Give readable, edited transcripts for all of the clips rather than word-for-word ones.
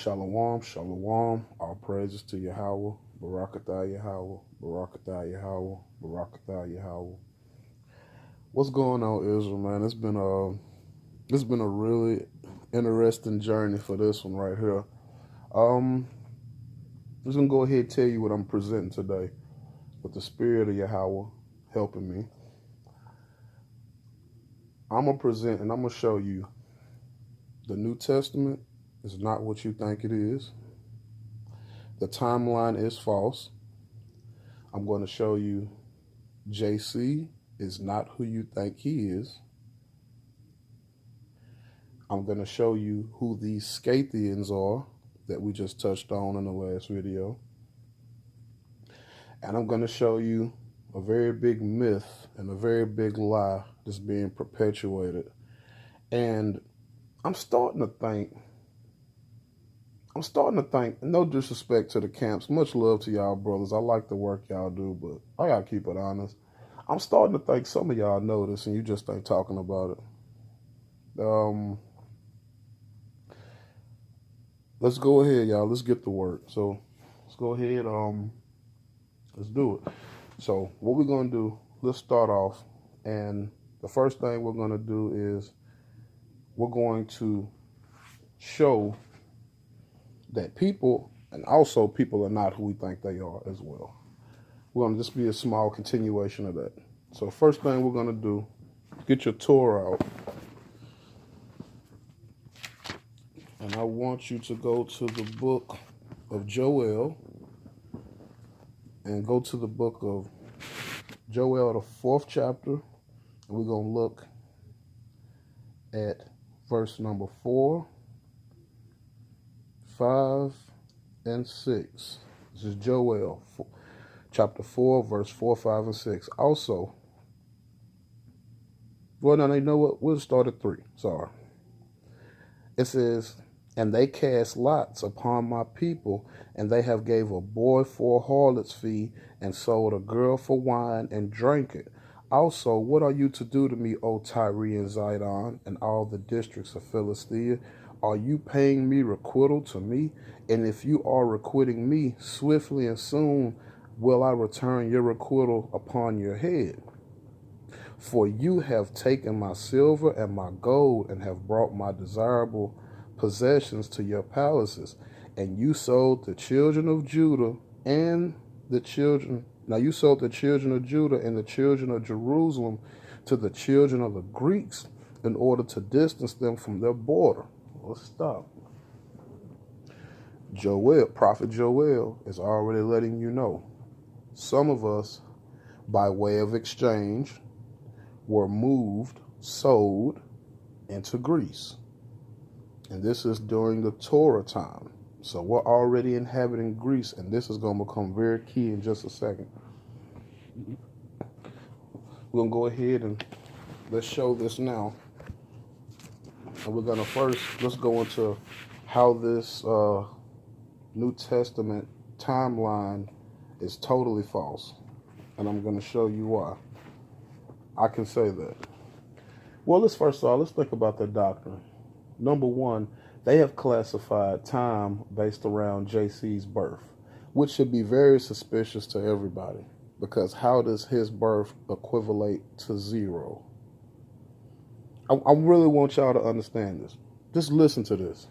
Shalom, shalom, all praises to Yahweh, Barakatah Yahweh, Barakatah Yahweh, Barakatah Yahweh. What's going on, Israel, man? It's been a really interesting journey for this one right here. I'm just gonna go ahead and tell you what I'm presenting today with the spirit of Yahweh helping me. I'm gonna present and I'm gonna show you the New Testament is not what you think it is. The timeline is false. I'm going to show you JC is not who you think he is. I'm going to show you who these Scythians are that we just touched on in the last video. And I'm going to show you a very big myth and a very big lie that's being perpetuated. And I'm starting to think, no disrespect to the camps, much love to y'all brothers. I like the work y'all do, but I gotta keep it honest. I'm starting to think some of y'all know this and you just ain't talking about it. Let's go ahead, y'all. Let's get to work. So let's go ahead. Let's do it. So what we're gonna do, let's start off. And the first thing we're gonna do is we're going to show that people, and also people are not who we think they are as well. We're going to just be a small continuation of that. So first thing we're going to do, get your Torah out. And I want you to go to the book of Joel and go to the book of Joel, the 4th chapter. And we're going to look at verse number 4, 5, and 6. This is Joel, chapter 4, verse 4, 5, and 6. Also, well, no, you know what? We'll start at 3. Sorry. It says, and they cast lots upon my people, and they have gave a boy for a harlot's fee, and sold a girl for wine, and drank it. Also, what are you to do to me, O Tyre and Zidon, and all the districts of Philistia? Are you paying me requital to me? And if you are requiting me, swiftly and soon will I return your requital upon your head. For you have taken my silver and my gold, and have brought my desirable possessions to your palaces. And you sold the children of Judah and the children. Now you sold the children of Judah and the children of Jerusalem to the children of the Greeks in order to distance them from their border. Let's stop. Prophet Joel is already letting you know. Some of us, by way of exchange, were moved, sold into Greece. And this is during the Torah time. So we're already inhabiting Greece, and this is going to become very key in just a second. We're going to go ahead and let's show this now. And we're going to first, let's go into how this New Testament timeline is totally false. And I'm going to show you why. I can say that. Well, let's think about the doctrine. Number one, they have classified time based around JC's birth, which should be very suspicious to everybody. Because how does his birth equivalate to 0? I really want y'all to understand this. Just listen to this.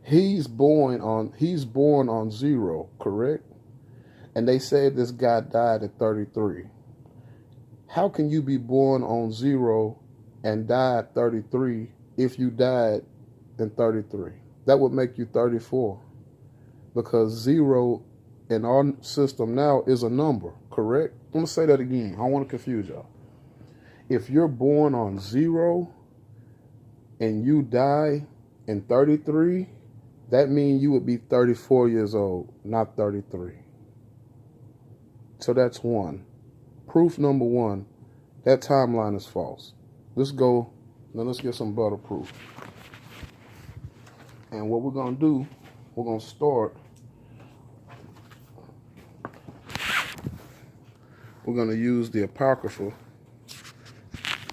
He's born on 0, correct? And they said this guy died at 33. How can you be born on 0 and die at 33 if you died in 33? That would make you 34. Because 0 in our system now is a number, correct? I'm going to say that again. I don't want to confuse y'all. If you're born on 0 and you die in 33, that means you would be 34 years old, not 33. So that's one. Proof number one, that timeline is false. Let's go, now let's get some better proof. And what we're going to do, we're going to start. We're going to use the Apocrypha.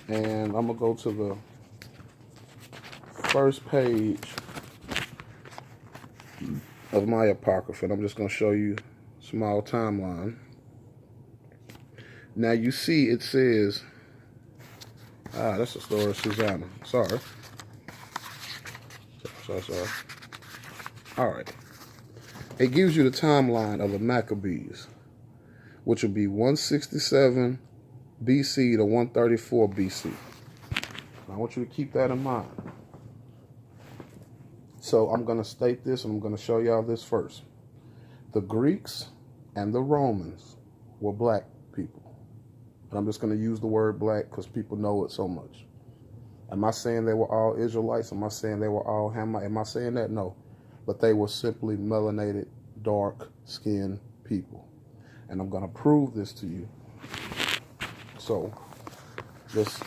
And I'm going to go to the first page of my Apocrypha. And I'm just going to show you a small timeline. Now you see it says, that's the story of Susanna. Sorry. All right. It gives you the timeline of the Maccabees, which will be 167 BC to 134 BC. I want you to keep that in mind. So I'm going to state this, and I'm going to show y'all this first. The Greeks and the Romans were black people. And I'm just going to use the word black because people know it so much. Am I saying they were all Israelites? Am I saying they were all Hamite? Am I saying that? No. But they were simply melanated, dark-skinned people. And I'm going to prove this to you. So let's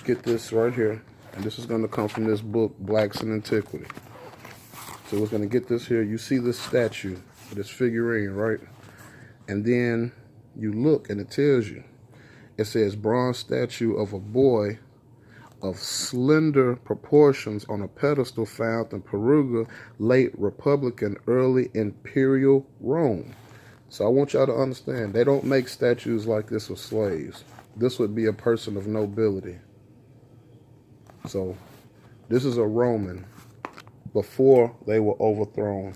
get this right here. And this is going to come from this book, Blacks in Antiquity. So we're going to get this here. You see this statue, this figurine, right? And then you look and it tells you. It says bronze statue of a boy of slender proportions on a pedestal found in Perugia, late Republican, early Imperial Rome. So I want y'all to understand, they don't make statues like this of slaves. This would be a person of nobility. So this is a Roman before they were overthrown.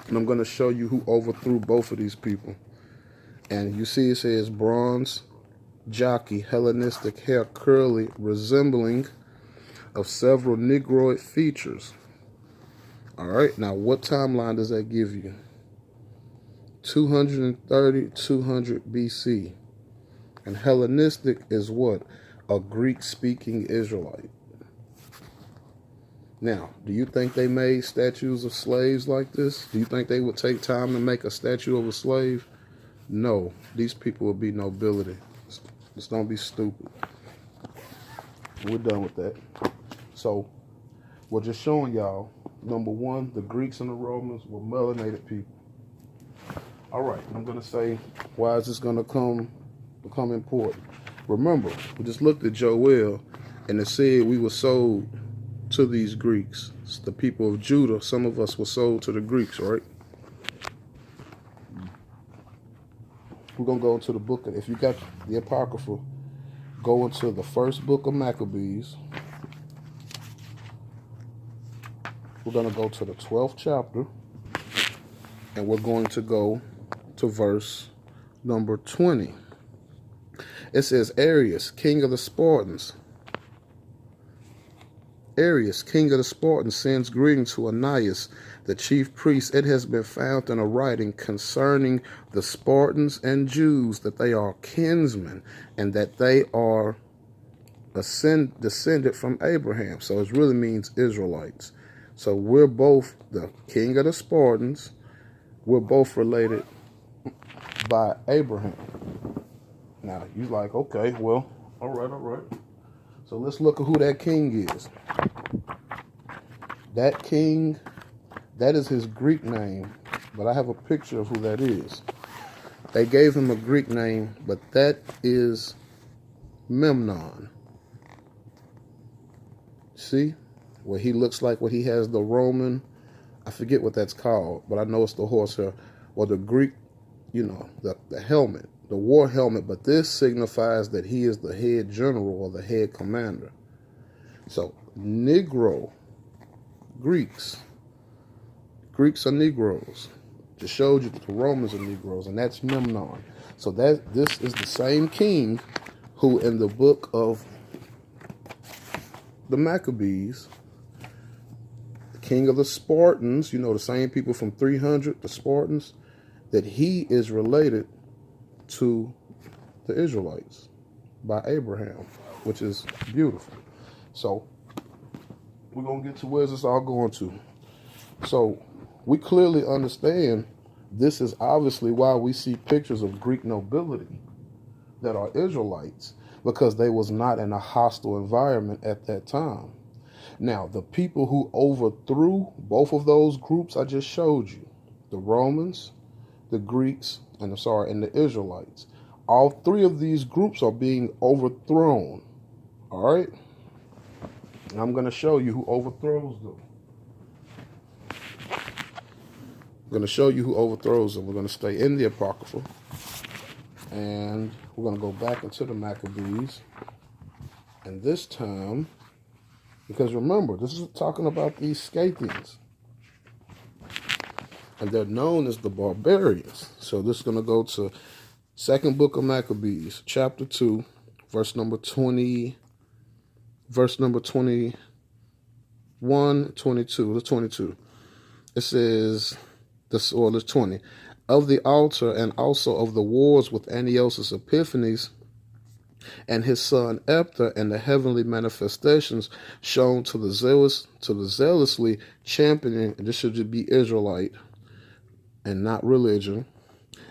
And I'm going to show you who overthrew both of these people. And you see it says bronze jockey, Hellenistic hair curly, resembling of several Negroid features. All right, now what timeline does that give you? 230, 200 BC. And Hellenistic is what? A Greek-speaking Israelite. Now, do you think they made statues of slaves like this? Do you think they would take time to make a statue of a slave? No, these people would be nobility. Just don't be stupid. We're done with that. So, we're just showing y'all, number one, the Greeks and the Romans were melanated people. All right, I'm going to say, why is this going to become important? Remember, we just looked at Joel, and it said we were sold to these Greeks. It's the people of Judah. Some of us were sold to the Greeks, right? We're going to go into the book. If you got the Apocrypha, go into the first book of Maccabees. We're going to go to the 12th chapter. And we're going to go to verse number 20. It says, Arius, king of the Spartans. Arius, king of the Spartans, sends greeting to Ananias, the chief priest. It has been found in a writing concerning the Spartans and Jews that they are kinsmen and that they are descended from Abraham. So it really means Israelites. So we're both the king of the Spartans. We're both related by Abraham. Now, you're like, okay, well, all right. So let's look at who that king is. That king, that is his Greek name, but I have a picture of who that is. They gave him a Greek name, but that is Memnon. See? Where he looks like he has the Roman, I forget what that's called, but I know it's the horsehair, or the Greek, the helmet, the war helmet, but this signifies that he is the head general or the head commander. So, Negro, Greeks are Negroes. Just showed you that the Romans are Negroes, and that's Memnon. So this is the same king who in the book of the Maccabees, the king of the Spartans, the same people from 300, the Spartans, that he is related to the Israelites by Abraham, which is beautiful. So we're going to get to where's this all going to. So we clearly understand this is obviously why we see pictures of Greek nobility that are Israelites, because they was not in a hostile environment at that time. Now, the people who overthrew both of those groups I just showed you, the Romans, the Greeks, and the Israelites, all three of these groups are being overthrown. All right? And I'm going to show you who overthrows them. going to show you who overthrows them. We're going to stay in the Apocrypha. And we're going to go back into the Maccabees. And this time, because remember, this is talking about these Scythians. And they're known as the Barbarians. So this is going to go to Second Book of Maccabees, chapter 2, verse number 21, 22. Let's 22. It says, let's 20. Of the altar and also of the wars with Antiochus Epiphanes and his son Eptha, and the heavenly manifestations shown to the zealously championing, and this should be Israelite and not religion.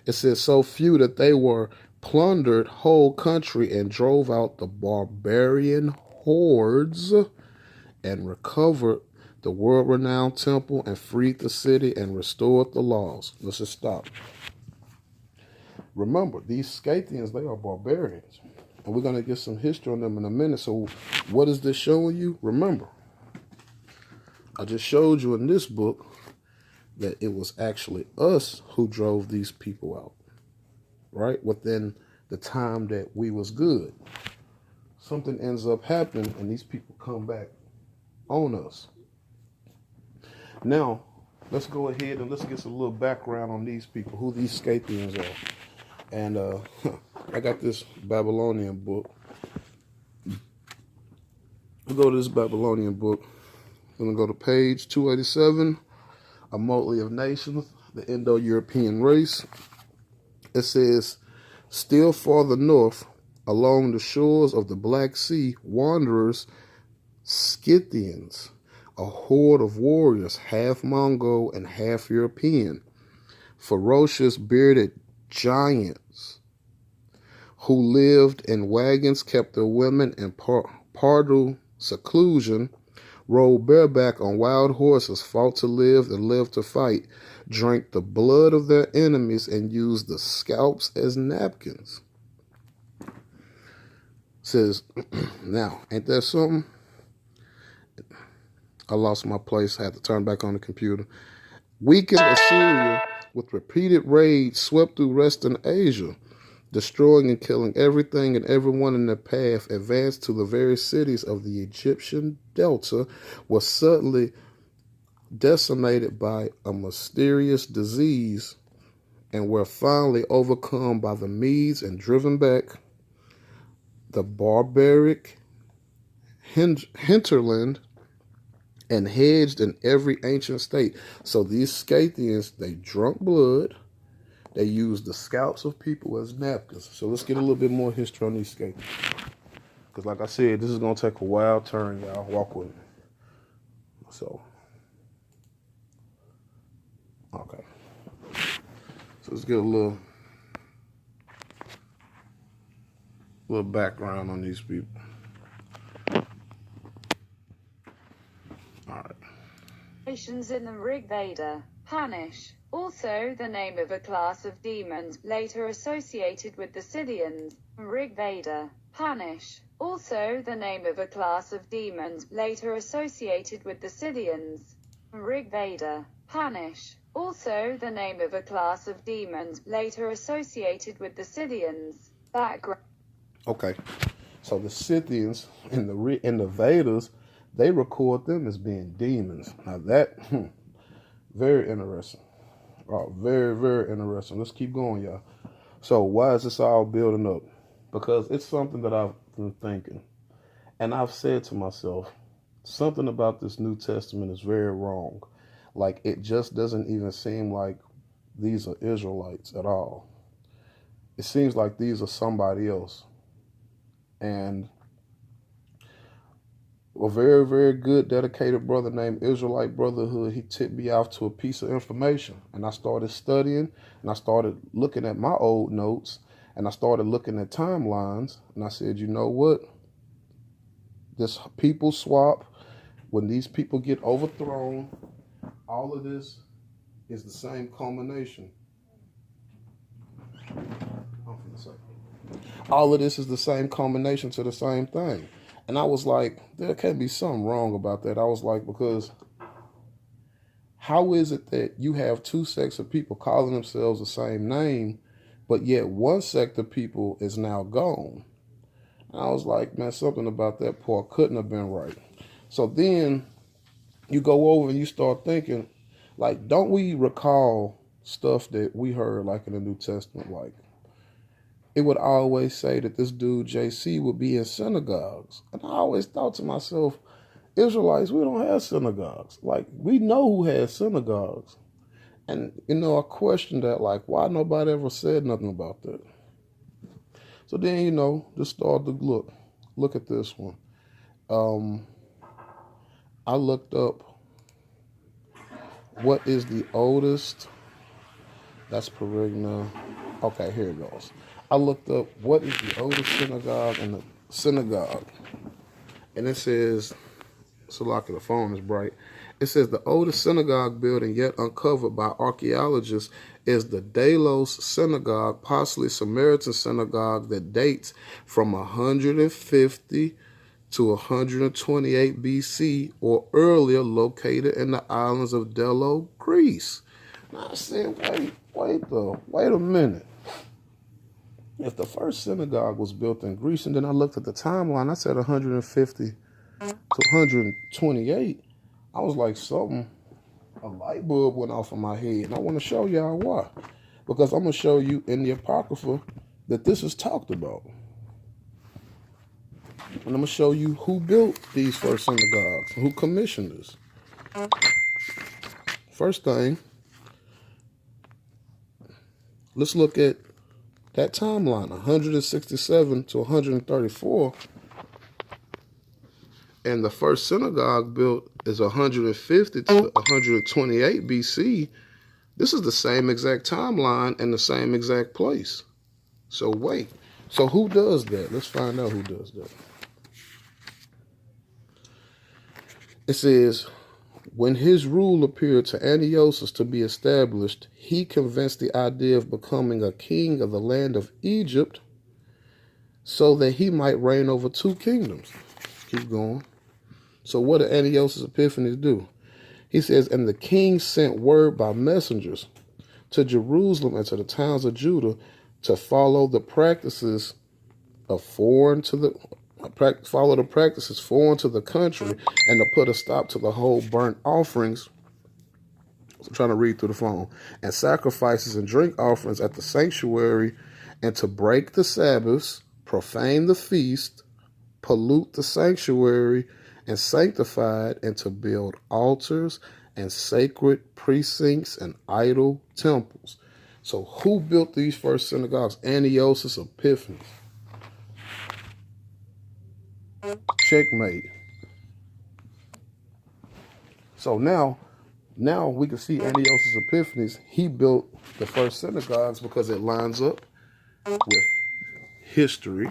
It says, so few that they were plundered whole country and drove out the barbarian hordes and recovered the world-renowned temple and freed the city and restored the laws. Let's just stop. Remember, these Scythians, they are barbarians. And we're going to get some history on them in a minute. So what is this showing you? Remember, I just showed you in this book that it was actually us who drove these people out, right? Within the time that we was good. Something ends up happening and these people come back on us. Now, let's go ahead and let's get some little background on these people, who these Scythians are. And I got this Babylonian book. We'll go to this Babylonian book. I'm going to go to page 287, A Motley of Nations, the Indo-European race. It says, still farther north, along the shores of the Black Sea, wanderers, Scythians, a horde of warriors, half Mongol and half European, ferocious bearded giants who lived in wagons, kept their women in pardo seclusion, rode bareback on wild horses, fought to live and lived to fight, drank the blood of their enemies, and used the scalps as napkins. Says, now, ain't that something? I lost my place. I had to turn back on the computer. Weakened Assyria with repeated raids swept through Western Asia, destroying and killing everything and everyone in their path, advanced to the very cities of the Egyptian Delta, was suddenly decimated by a mysterious disease, and were finally overcome by the Medes and driven back. The barbaric hinterland and hedged in every ancient state. So these Scythians, they drunk blood. They used the scalps of people as napkins. So let's get a little bit more history on these Scythians. Because like I said, this is going to take a wild turn, y'all. Walk with me. So, okay. So let's get a little background on these people. All right. In the Rig Veda, Panish, also the name of a class of demons later associated with the Scythians. Rig Veda, Panish, also the name of a class of demons later associated with the Scythians. Rig Veda, Panish, also the name of a class of demons later associated with the Scythians. Background. Okay, so the Scythians in the Vedas, they record them as being demons. Now that, very interesting. Oh, very, very interesting. Let's keep going, y'all. So why is this all building up? Because it's something that I've been thinking. And I've said to myself, something about this New Testament is very wrong. Like, it just doesn't even seem like these are Israelites at all. It seems like these are somebody else. And a very, very good, dedicated brother named Israelite Brotherhood, he tipped me off to a piece of information. And I started studying, and I started looking at my old notes, and I started looking at timelines, and I said, you know what? This people swap, when these people get overthrown, all of this is the same culmination. All of this is the same culmination to the same thing. And I was like, there can't be something wrong about that. I was like, because How is it that you have two sects of people calling themselves the same name, but yet one sect of people is now gone? And I was like, man, something about that part couldn't have been right. So then you go over and you start thinking, like, don't we recall stuff that we heard like in the New Testament? Like, it would always say that this dude JC would be in synagogues. And I always thought to myself, Israelites, we don't have synagogues. Like, we know who has synagogues. And, I questioned that, like, why nobody ever said nothing about that? So then, just started to look at this one. I looked up what is the oldest, that's Perigna. Okay, here it goes. I looked up what is the oldest synagogue in the synagogue. And it says, so like the phone is bright. It says the oldest synagogue building yet uncovered by archaeologists is the Delos Synagogue, possibly Samaritan synagogue that dates from 150 to 128 BC or earlier, located in the islands of Delos, Greece. Now I said, wait a minute. If the first synagogue was built in Greece, and then I looked at the timeline, I said 150 to 128, I was like, a light bulb went off in my head. And I want to show y'all why. Because I'm going to show you in the Apocrypha that this is talked about. And I'm going to show you who built these first synagogues, who commissioned this. First thing, let's look at that timeline, 167 to 134. And the first synagogue built is 150 to 128 BC. This is the same exact timeline and the same exact place. So wait. So who does that? Let's find out who does that. It says, when his rule appeared to Antiochus to be established, he convinced the idea of becoming a king of the land of Egypt so that he might reign over two kingdoms. Keep going. So what did Antiochus Epiphanes do? He says, and the king sent word by messengers to Jerusalem and to the towns of Judah to follow the practices foreign to the country and to put a stop to the whole burnt offerings. I'm trying to read through the phone. And sacrifices and drink offerings at the sanctuary, and to break the Sabbaths, profane the feast, pollute the sanctuary, and sanctify it, and to build altars and sacred precincts and idol temples. So who built these first synagogues? Antiochus Epiphanes. Checkmate. So now we can see Antiochus Epiphanes. He built the first synagogues because it lines up with history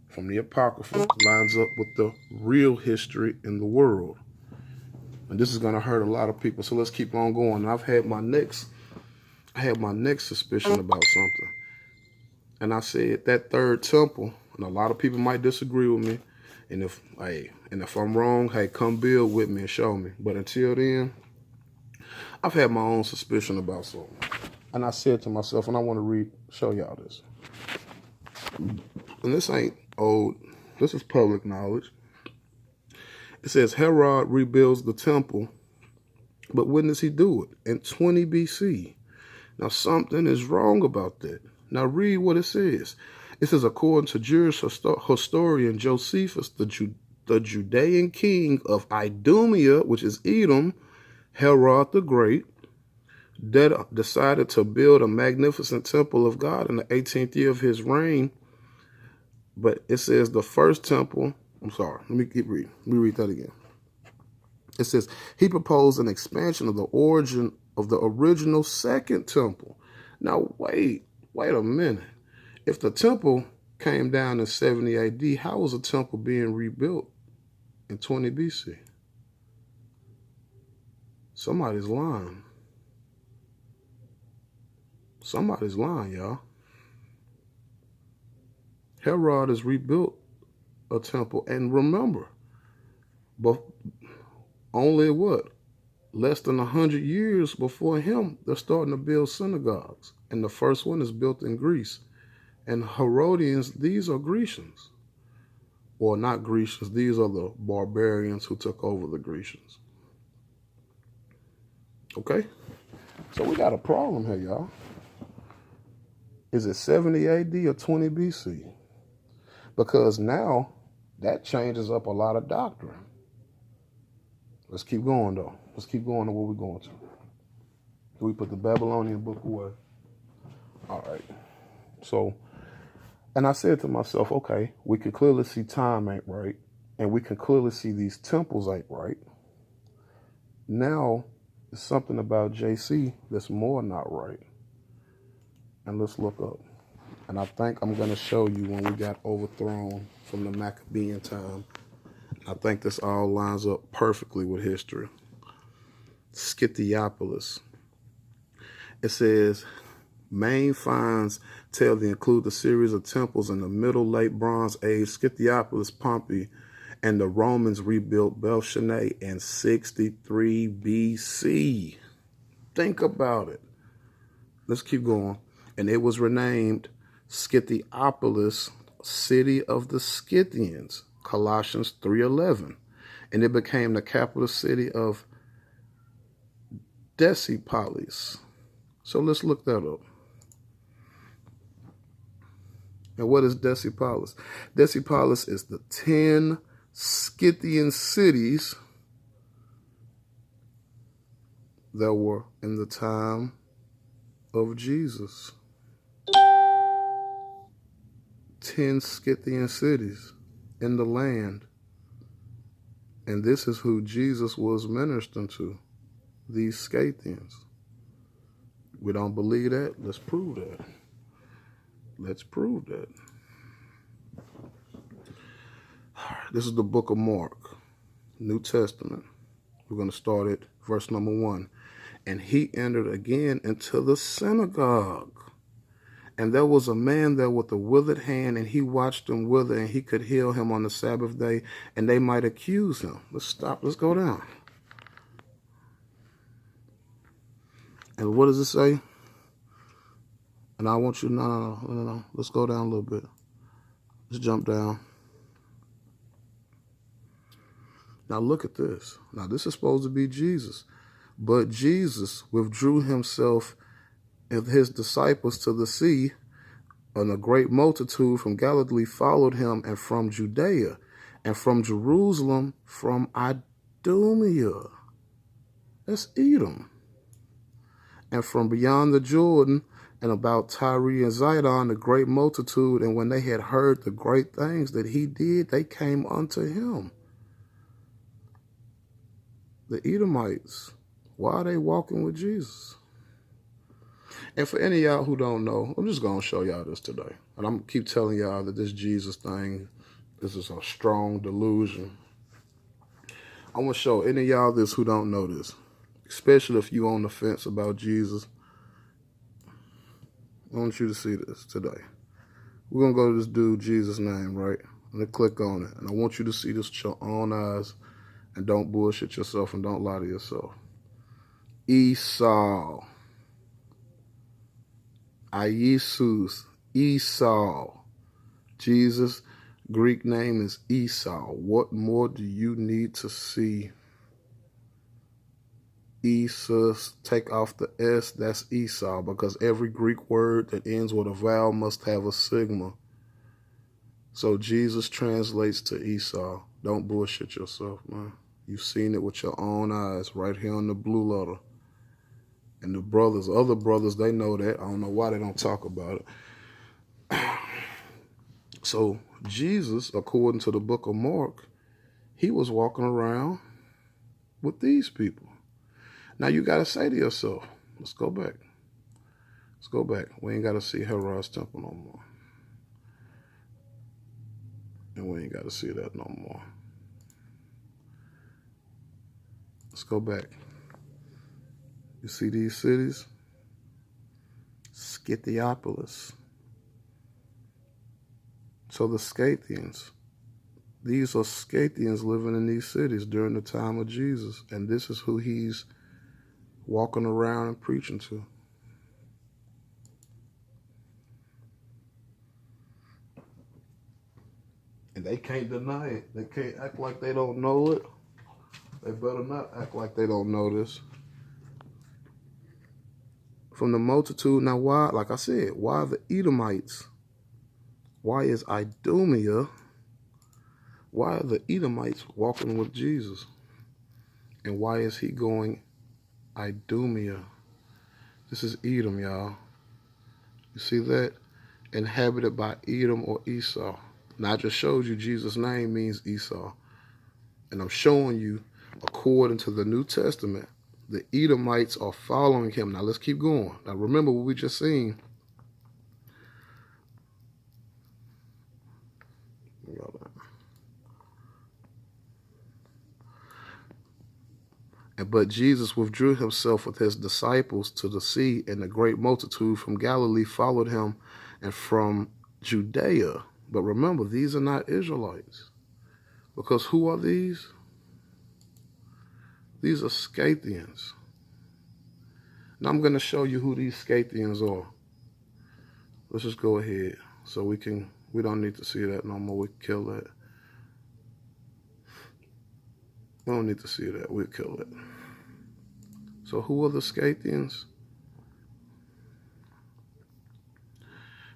from the Apocrypha, lines up with the real history in the world. And this is going to hurt a lot of people. So let's keep on going. And I had my next suspicion about something. And I said that third temple, and a lot of people might disagree with me. And if I'm wrong, hey, come build with me and show me. But until then, I've had my own suspicion about something. And I said to myself, and I want to show y'all this. And this ain't old. This is public knowledge. It says Herod rebuilds the temple, but when does he do it? In 20 BC. Now something is wrong about that. Now read what it says. It says, according to Jewish historian Josephus, the Judean king of Idumea, which is Edom, Herod the Great, decided to build a magnificent temple of God in the 18th year of his reign. But it says the first temple, I'm sorry, let me keep reading. Let me read that again. It says, he proposed an expansion of the origin of the original second temple. Now, wait a minute. If the temple came down in 70 AD, how was a temple being rebuilt in 20 BC? Somebody's lying. Somebody's lying, y'all. Herod has rebuilt a temple. And remember, but only what? less than 100 years before him, they're starting to build synagogues. And the first one is built in Greece. And Herodians, these are Grecians. Well, not Grecians. These are the barbarians who took over the Grecians. Okay? So we got a problem here, y'all. Is it 70 AD or 20 BC? Because now that changes up a lot of doctrine. Let's keep going, though. Let's keep going to where we're going to. We put the Babylonian book away. All right. So, and I said to myself, okay, we can clearly see time ain't right, and we can clearly see these temples ain't right. Now, there's something about JC that's more not right. And let's look up. And I think I'm going to show you when we got overthrown from the Maccabean time. I think this all lines up perfectly with history. Scythiapolis. It says, main finds tell to include the series of temples in the Middle Late Bronze Age, Scythiapolis, Pompeii, and the Romans rebuilt Belchane in 63 BC. Think about it. Let's keep going. And it was renamed Scythiapolis, city of the Scythians, Colossians 3:11. And it became the capital city of Decipolis. So let's look that up. And what is Decipolis? Decipolis is the 10 Scythian cities that were in the time of Jesus. 10 Scythian cities in the land. And this is who Jesus was ministering to, these Scythians. We don't believe that? Let's prove that. Let's prove that. This is the book of Mark, New Testament. We're going to start at verse number 1. And he entered again into the synagogue. And there was a man there with a withered hand, and he watched him wither, and he could heal him on the Sabbath day, and they might accuse him. Let's stop. Let's go down. And what does it say? And I want you, no. Let's go down a little bit. Let's jump down. Now look at this. Now this is supposed to be Jesus. But Jesus withdrew himself and his disciples to the sea, and a great multitude from Galilee followed him, and from Judea, and from Jerusalem, from Idumea. That's Edom. And from beyond the Jordan, and about Tyre and Zidon, a great multitude. And when they had heard the great things that he did, they came unto him. The Edomites, why are they walking with Jesus? And for any of y'all who don't know, I'm just going to show y'all this today. And I'm going to keep telling y'all that this Jesus thing, this is a strong delusion. I want to show any of y'all this who don't know this, especially if you on the fence about Jesus. I want you to see this today. We're going to go to this dude, Jesus' name, right? I'm going to click on it. And I want you to see this with your own eyes, and don't bullshit yourself and don't lie to yourself. Esau. Iesus, Esau. Jesus' Greek name is Esau. What more do you need to see? Esus, take off the S, that's Esau, because every Greek word that ends with a vowel must have a sigma. So Jesus translates to Esau. Don't bullshit yourself, man. You've seen it with your own eyes right here on the blue letter. And the brothers, other brothers, they know that. I don't know why they don't talk about it. So Jesus, according to the book of Mark, he was walking around with these people. Now you got to say to yourself, let's go back. Let's go back. We ain't got to see Herod's temple no more. And we ain't got to see that no more. Let's go back. You see these cities? Scythiapolis. So the Scythians, these are Scythians living in these cities during the time of Jesus. And this is who he's walking around and preaching to. And they can't deny it. They can't act like they don't know it. They better not act like they don't know this. From the multitude, now why, like I said, why the Edomites? Why is Idumea? Why are the Edomites walking with Jesus? And why is he going Idumea? This is Edom, y'all. You see that? Inhabited by Edom or Esau. Now I just showed you Jesus' name means Esau. And I'm showing you, according to the New Testament, the Edomites are following him. Now let's keep going. Now remember what we just seen. But Jesus withdrew himself with his disciples to the sea, and a great multitude from Galilee followed him, and from Judea. But remember, these are not Israelites. Because who are these? These are Scythians. Now I'm going to show you who these Scythians are. Let's just go ahead so we don't need to see that no more. We kill that. We don't need to see that. We'll kill it. So who are the Scythians?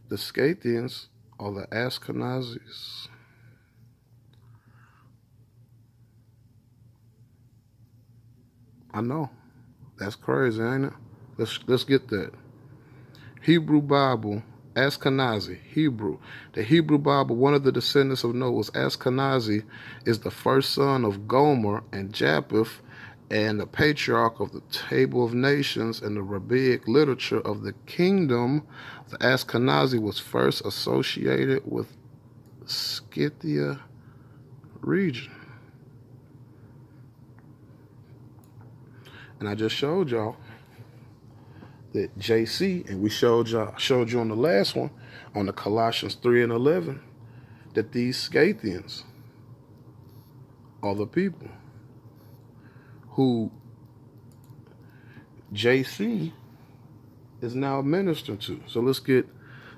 The Scythians are the Ashkenazis. I know. That's crazy, ain't it? Let's get that. Hebrew Bible, Ashkenazi, Hebrew. The Hebrew Bible, one of the descendants of Noah, Ashkenazi, is the first son of Gomer and Japheth, and the patriarch of the Table of Nations and the rabbinic literature of the kingdom. The Ashkenazi was first associated with Scythia region. And I just showed y'all that JC, and we showed you on the last one, on the Colossians 3 and 11, that these Scythians are the people who JC is now ministering to. So let's get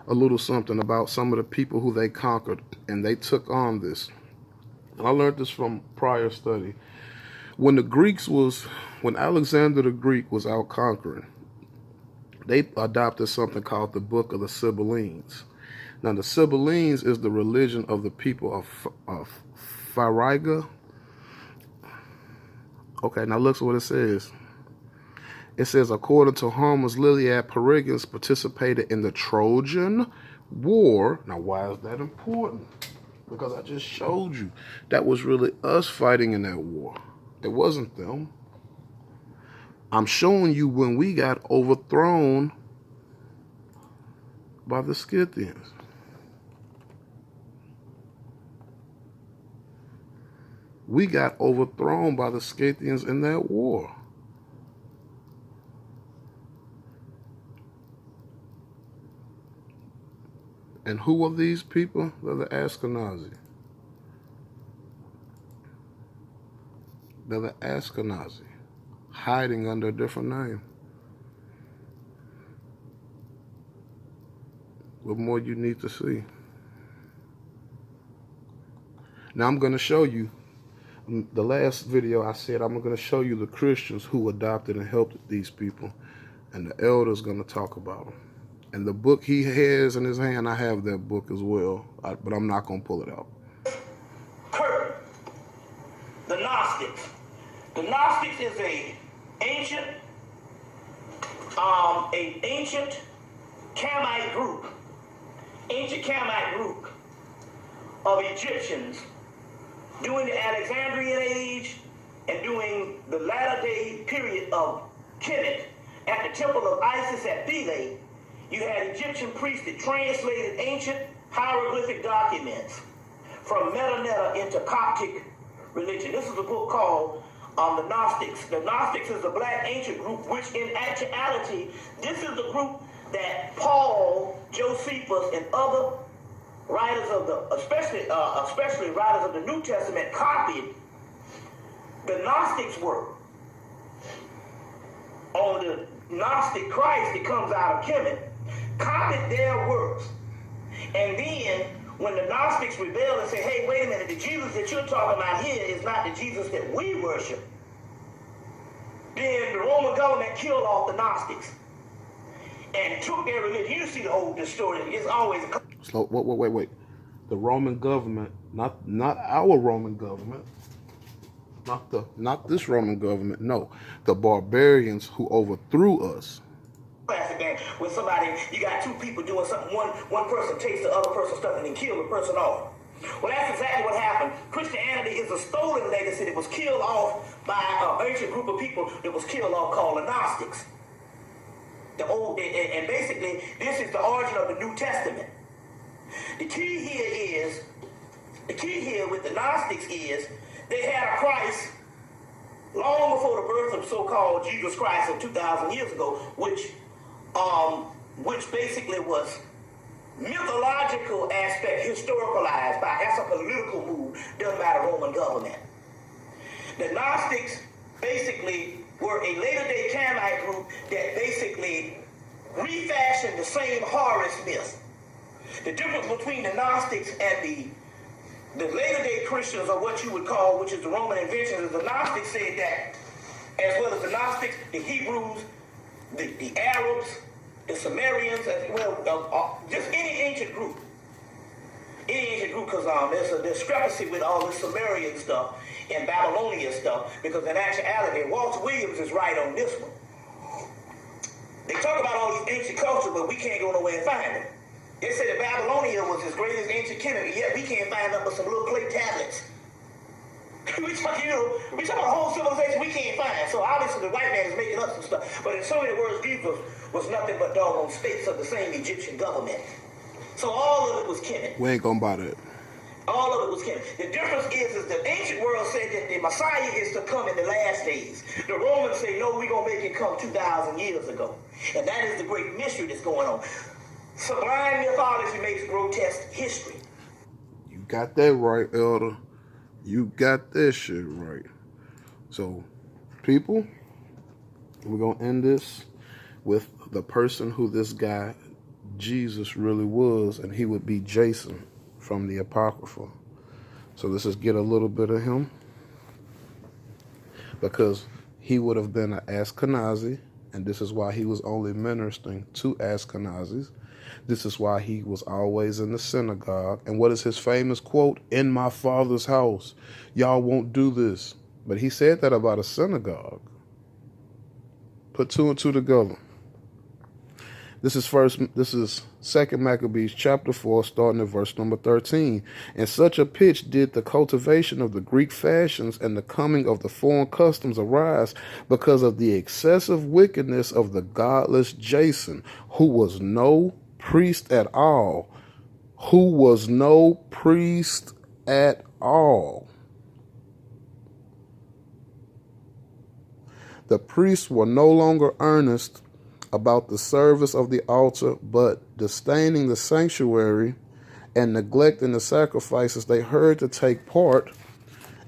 a little something about some of the people who they conquered, and they took on this. And I learned this from prior study. When Alexander the Greek was out conquering, they adopted something called the Book of the Sibylline. Now, the Sibylline is the religion of the people of Phrygia. Okay, now look what it says. It says, according to Homer's Iliad, Phrygians participated in the Trojan War. Now, why is that important? Because I just showed you that was really us fighting in that war. It wasn't them. I'm showing you when we got overthrown by the Scythians. We got overthrown by the Scythians in that war. And who are these people? They're the Ashkenazi. They're the Ashkenazi, hiding under a different name. What more you need to see? Now I'm going to show you, the last video I said I'm going to show you the Christians who adopted and helped these people. And the elder's going to talk about them. And the book he has in his hand, I have that book as well, but I'm not going to pull it out. The Gnostics. The Gnostics is an ancient Camite group. Ancient Camite group of Egyptians during the Alexandrian age and during the latter day period of Kemet at the temple of Isis at Philae. You had Egyptian priests that translated ancient hieroglyphic documents from Metanetta into Coptic religion. This is a book called The Gnostics. The Gnostics is a black ancient group, which in actuality, this is the group that Paul, Josephus, and other writers of the, especially writers of the New Testament, copied the Gnostics' work on Gnostic Christ that comes out of Kemet copied their works. And then when the Gnostics rebelled and said, hey, wait a minute, the Jesus that you're talking about here is not the Jesus that we worship, then the Roman government killed off the Gnostics and took their religion. You see the whole story. It's always a... So, wait. The Roman government, not our Roman government, not this Roman government, no. The barbarians who overthrew us. Classic game where somebody, you got two people doing something, one person takes the other person's stuff and then kill the person off. Well, that's exactly what happened. Christianity is a stolen legacy that was killed off by an ancient group of people that was killed off called the Gnostics. And basically, this is the origin of the New Testament. The key here with the Gnostics is they had a Christ long before the birth of so-called Jesus Christ of 2,000 years ago, which basically was mythological aspect historicalized by, that's a political move done by the Roman government. The Gnostics basically were a later-day Camite group that basically refashioned the same Horus myth. The difference between the Gnostics and the later-day Christians, or what you would call, which is the Roman invention, is the Gnostics said that, as well as the Gnostics, the Hebrews, the Arabs, the Sumerians, as well, just any ancient group, because there's a discrepancy with all the Sumerian stuff and Babylonian stuff, because in actuality, Walter Williams is right on this one. They talk about all these ancient cultures, but we can't go nowhere and find them. They say that Babylonia was as great as ancient Kemet, yet we can't find them but some little clay tablets. we talk about a whole civilization we can't find. So obviously the white man is making up some stuff. But in so many words, these was nothing but doggone states of the same Egyptian government. So all of it was Kemet. We ain't gonna buy that. All of it was Kemet. The difference is the ancient world said that the Messiah is to come in the last days. The Romans say, no, we're gonna make it come 2,000 years ago. And that is the great mystery that's going on. Sublime mythology makes grotesque history. You got that right, Elder. You got that shit right. So, people, we're going to end this with the person who this guy, Jesus, really was, and he would be Jason from the Apocrypha. So let's just get a little bit of him, because he would have been an Ashkenazi, and this is why he was only ministering to Ashkenazis. This is why he was always in the synagogue. And what is his famous quote? In my Father's house, y'all won't do this. But he said that about a synagogue. Put two and two together. This is 2 Maccabees chapter 4, starting at verse number 13. In such a pitch did the cultivation of the Greek fashions and the coming of the foreign customs arise, because of the excessive wickedness of the godless Jason, who was no priest at all. The priests were no longer earnest about the service of the altar, but disdaining the sanctuary and neglecting the sacrifices, they hurried to take part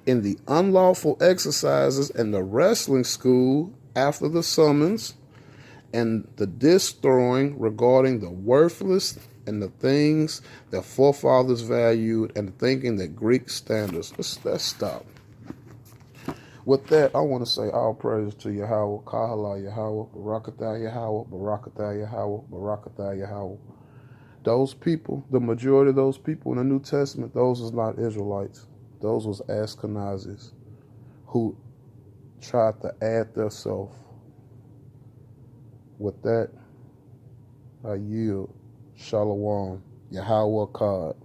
in the unlawful exercises and the wrestling school after the summons, and the destroying regarding the worthless and the things that forefathers valued, and thinking that Greek standards. Let's stop. With that, I want to say all praise to Yahweh, Kahala Yahweh, Barakatah Yahweh, Barakatah Yahweh, Barakatah Yahweh. Those people, the majority of those people in the New Testament, those was not Israelites. Those was Ashkenazis who tried to add themselves. With that, I yield. Shalom. Yahweh God.